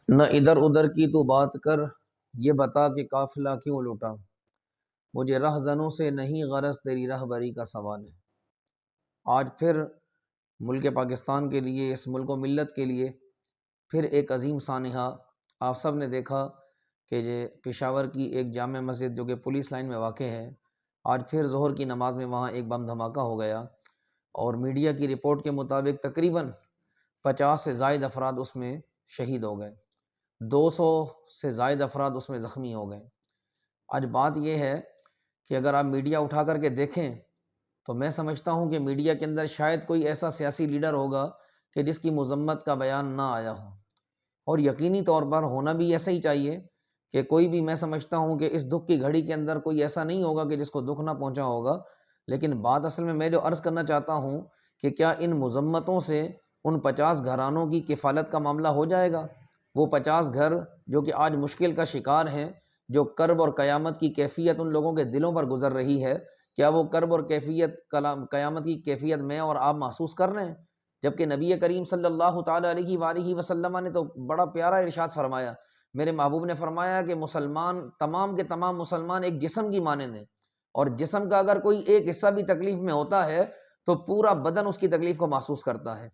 نہ ادھر ادھر کی تو بات کر، یہ بتا کہ قافلہ کیوں لوٹا، مجھے رہزنوں سے نہیں غرض تیری رہبری کا سوال ہے۔ آج پھر ملک پاکستان کے لیے، اس ملک و ملت کے لیے پھر ایک عظیم سانحہ آپ سب نے دیکھا کہ یہ پشاور کی ایک جامع مسجد جو کہ پولیس لائن میں واقع ہے، آج پھر ظہر کی نماز میں وہاں ایک بم دھماکہ ہو گیا، اور میڈیا کی رپورٹ کے مطابق تقریباً 50 سے زائد افراد اس میں شہید ہو گئے، 200 سے زائد افراد اس میں زخمی ہو گئے۔ آج بات یہ ہے کہ اگر آپ میڈیا اٹھا کر کے دیکھیں تو میں سمجھتا ہوں کہ میڈیا کے اندر شاید کوئی ایسا سیاسی لیڈر ہوگا کہ جس کی مذمت کا بیان نہ آیا ہو، اور یقینی طور پر ہونا بھی ایسا ہی چاہیے کہ کوئی بھی، میں سمجھتا ہوں کہ اس دکھ کی گھڑی کے اندر کوئی ایسا نہیں ہوگا کہ جس کو دکھ نہ پہنچا ہوگا۔ لیکن بات اصل میں جو عرض کرنا چاہتا ہوں کہ کیا ان مذمتوں سے ان 50 گھرانوں کی کفالت کا معاملہ ہو جائے گا؟ وہ 50 گھر جو کہ آج مشکل کا شکار ہیں، جو کرب اور قیامت کی کیفیت ان لوگوں کے دلوں پر گزر رہی ہے، کیا وہ کرب اور قیامت کی کیفیت میں اور آپ محسوس کر رہے ہیں؟ جبکہ نبی کریم صلی اللہ تعالیٰ علیہ وآلہ وسلم نے تو بڑا پیارا ارشاد فرمایا، میرے محبوب نے فرمایا کہ مسلمان، تمام کے تمام مسلمان ایک جسم کی مانند ہیں، اور جسم کا اگر کوئی ایک حصہ بھی تکلیف میں ہوتا ہے تو پورا بدن اس کی تکلیف کو محسوس کرتا ہے۔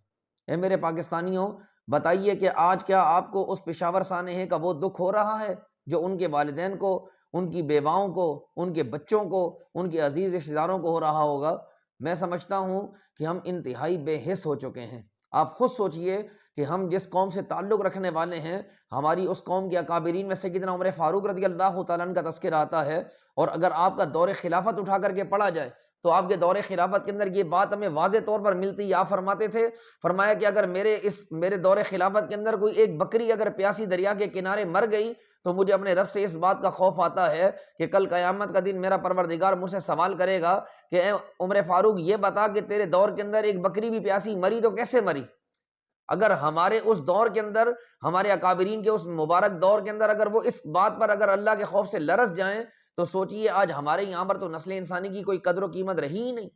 اے میرے پاکستانیوں، بتائیے کہ آج کیا آپ کو اس پشاور سانحے کا وہ دکھ ہو رہا ہے جو ان کے والدین کو، ان کی بیواؤں کو، ان کے بچوں کو، ان کے عزیز رشتہ داروں کو ہو رہا ہوگا؟ میں سمجھتا ہوں کہ ہم انتہائی بے حس ہو چکے ہیں۔ آپ خود سوچئے کہ ہم جس قوم سے تعلق رکھنے والے ہیں، ہماری اس قوم کے اکابرین میں سیدنا عمر فاروق رضی اللہ تعالیٰ عنہ کا تذکرہ آتا ہے، اور اگر آپ کا دور خلافت اٹھا کر کے پڑھا جائے تو آپ کے دور خلافت کے اندر یہ بات ہمیں واضح طور پر ملتی ہے۔ آپ فرماتے تھے، فرمایا کہ اگر میرے دور خلافت کے اندر کوئی ایک بکری اگر پیاسی دریا کے کنارے مر گئی تو مجھے اپنے رب سے اس بات کا خوف آتا ہے کہ کل قیامت کا دن میرا پروردگار مجھ سے سوال کرے گا کہ اے عمر فاروق، یہ بتا کہ تیرے دور کے اندر ایک بکری بھی پیاسی مری تو کیسے مری؟ اگر ہمارے اس دور کے اندر، ہمارے اکابرین کے اس مبارک دور کے اندر، اگر وہ اس بات پر اگر اللہ کے خوف سے لرز جائیں تو سوچئے آج ہمارے یہاں پر تو نسل انسانی کی کوئی قدر و قیمت رہی ہی نہیں۔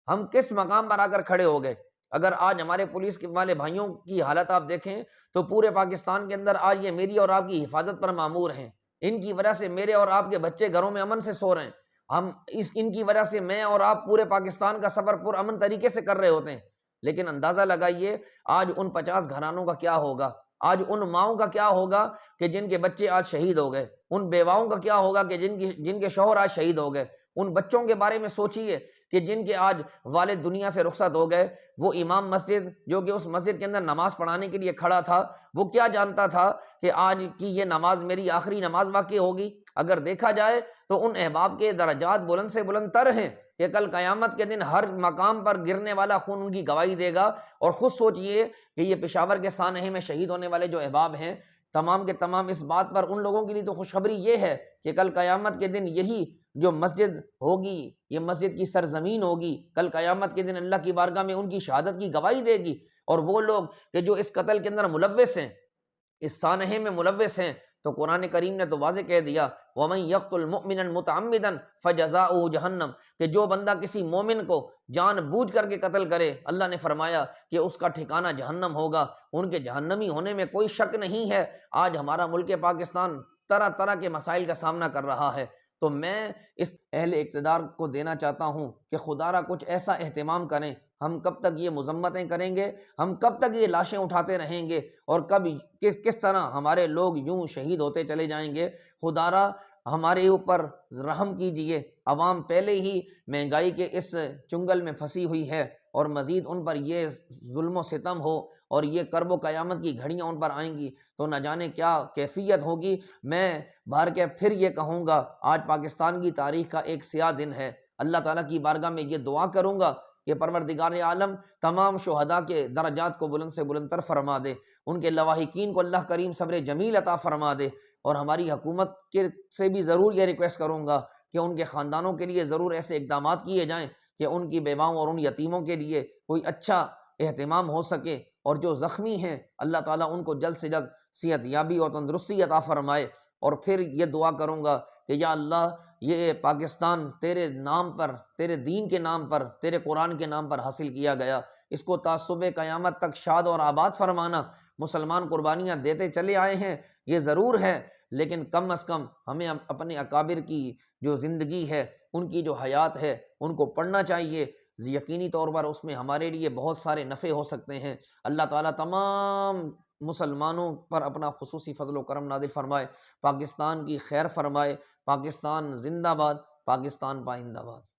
ہم کس مقام پر آ کر کھڑے ہو گئے؟ اگر آج ہمارے پولیس والے بھائیوں کی حالت آپ دیکھیں تو پورے پاکستان کے اندر آج یہ میری اور آپ کی حفاظت پر مامور ہیں، ان کی وجہ سے میرے اور آپ کے بچے گھروں میں امن سے سو رہے ہیں، ان کی وجہ سے میں اور آپ پورے پاکستان کا سفر پر امن طریقے سے کر رہے ہوتے ہیں۔ لیکن اندازہ لگائیے آج ان 50 گھرانوں کا کیا ہوگا، آج ان ماؤں کا کیا ہوگا کہ جن کے بچے آج شہید ہو گئے، ان بیواؤں کا کیا ہوگا کہ جن کے شوہر آج شہید ہو گئے، ان بچوں کے بارے میں سوچئے کہ جن کے آج والد دنیا سے رخصت ہو گئے۔ وہ امام مسجد جو کہ اس مسجد کے اندر نماز پڑھانے کے لیے کھڑا تھا، وہ کیا جانتا تھا کہ آج کی یہ نماز میری آخری نماز واقع ہوگی؟ اگر دیکھا جائے تو ان احباب کے درجات بلند سے بلند تر ہیں کہ کل قیامت کے دن ہر مقام پر گرنے والا خون ان کی گواہی دے گا۔ اور خود سوچئے کہ یہ پشاور کے سانحے میں شہید ہونے والے جو احباب ہیں، تمام کے تمام اس بات پر ان لوگوں کے لیے تو خوشخبری یہ ہے کہ کل قیامت کے دن یہی جو مسجد ہوگی، یہ مسجد کی سرزمین ہوگی، کل قیامت کے دن اللہ کی بارگاہ میں ان کی شہادت کی گواہی دے گی۔ اور وہ لوگ کہ جو اس قتل کے اندر ملوث ہیں، اس سانحے میں ملوث ہیں، تو قرآن کریم نے تو واضح کہہ دیا وَمَن يَقْتُلْ مُؤْمِنًا مُتَعَمِّدًا فَجَزَاؤُهُ جَهَنَّمُ، کہ جو بندہ کسی مومن کو جان بوجھ کر کے قتل کرے، اللہ نے فرمایا کہ اس کا ٹھکانہ جہنم ہوگا۔ ان کے جہنمی ہونے میں کوئی شک نہیں ہے۔ آج ہمارا ملک پاکستان طرح طرح کے مسائل کا سامنا کر رہا ہے، تو میں اس اہل اقتدار کو دینا چاہتا ہوں کہ خدا را کچھ ایسا اہتمام کریں۔ ہم کب تک یہ مذمتیں کریں گے؟ ہم کب تک یہ لاشیں اٹھاتے رہیں گے؟ اور کب کس طرح ہمارے لوگ یوں شہید ہوتے چلے جائیں گے؟ خدا را ہمارے اوپر رحم کیجئے۔ عوام پہلے ہی مہنگائی کے اس چنگل میں پھنسی ہوئی ہے، اور مزید ان پر یہ ظلم و ستم ہو اور یہ کرب و قیامت کی گھڑیاں ان پر آئیں گی تو نہ جانے کیا کیفیت ہوگی۔ میں بھر کے پھر یہ کہوں گا، آج پاکستان کی تاریخ کا ایک سیاہ دن ہے۔ اللہ تعالیٰ کی بارگاہ میں یہ دعا کروں گا کہ پروردگار عالم تمام شہداء کے درجات کو بلند سے بلند تر فرما دے، ان کے لواحقین کو اللہ کریم صبر جمیل عطا فرما دے، اور ہماری حکومت کے سے بھی ضرور یہ ریکویسٹ کروں گا کہ ان کے خاندانوں کے لیے ضرور ایسے اقدامات کیے جائیں کہ ان کی بیواؤں اور ان یتیموں کے لیے کوئی اچھا اہتمام ہو سکے، اور جو زخمی ہیں اللہ تعالیٰ ان کو جلد سے جلد صحت یابی اور تندرستی عطا فرمائے۔ اور پھر یہ دعا کروں گا کہ یا اللہ، یہ پاکستان تیرے نام پر، تیرے دین کے نام پر، تیرے قرآن کے نام پر حاصل کیا گیا، اس کو تا صبح قیامت تک شاد اور آباد فرمانا۔ مسلمان قربانیاں دیتے چلے آئے ہیں، یہ ضرور ہے، لیکن کم از کم ہمیں اپنے اکابر کی جو زندگی ہے، ان کی جو حیات ہے، ان کو پڑھنا چاہیے۔ یقینی طور پر اس میں ہمارے لیے بہت سارے نفع ہو سکتے ہیں۔ اللہ تعالیٰ تمام مسلمانوں پر اپنا خصوصی فضل و کرم نازل فرمائے، پاکستان کی خیر فرمائے۔ پاکستان زندہ باد، پاکستان پائندہ باد۔